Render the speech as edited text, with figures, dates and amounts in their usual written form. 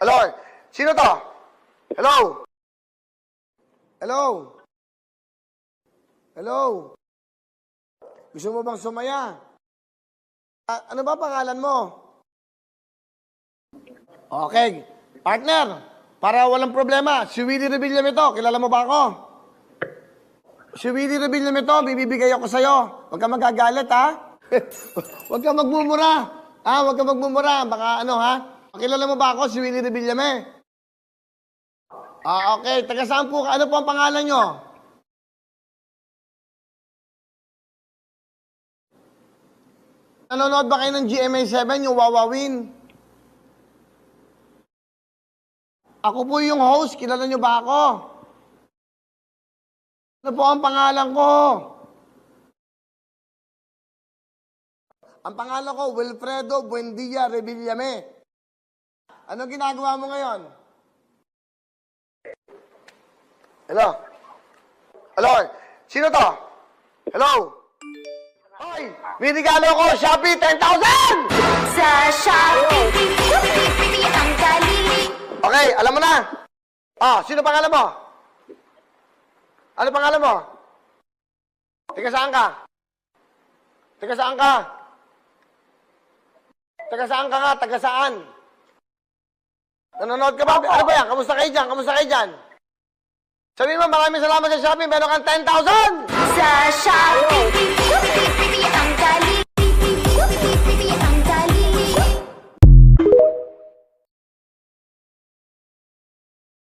Hello? Sino to? Hello? Hello? Hello? Gusto mo bang sumaya? Ano ba pangalan mo? Okay. Partner, para walang problema, si Willie Revillame to. Kilala mo ba ako? Si Willie Revillame to, bibigay ako sa'yo. Huwag ka magagalit, ha? Huwag ka magmumura. Huwag ka magmumura. Baka ano, ha? Kilala mo ba ako, si Willie Revillame? Okay. Taga saan po ka? Ano po ang pangalan nyo? Nanonood ba kayo ng GMA7, yung Wawawin? Ako po yung host. Kilala nyo ba ako? Ano po ang pangalan ko? Ang pangalan ko, Wilfredo Buendia Revillame. Ano ginagawa mo ngayon? Hello? Hello? Sino to? Hello? Hoy! May regalo ko! Shopee 10,000! Sa Shopee, ang galing. Okay, alam mo na. Sino pangalan mo? Ano pangalan mo? Taga saan ka? Taga saan ka? Taga saan ka nga? Taga saan? Nanonood ka ba? Ano ba yan? Kamusta kayo dyan? Kamusta kayo dyan? Sabihin mo, maraming salamat sa Shopee. Meron kang 10,000! Sa Shopee,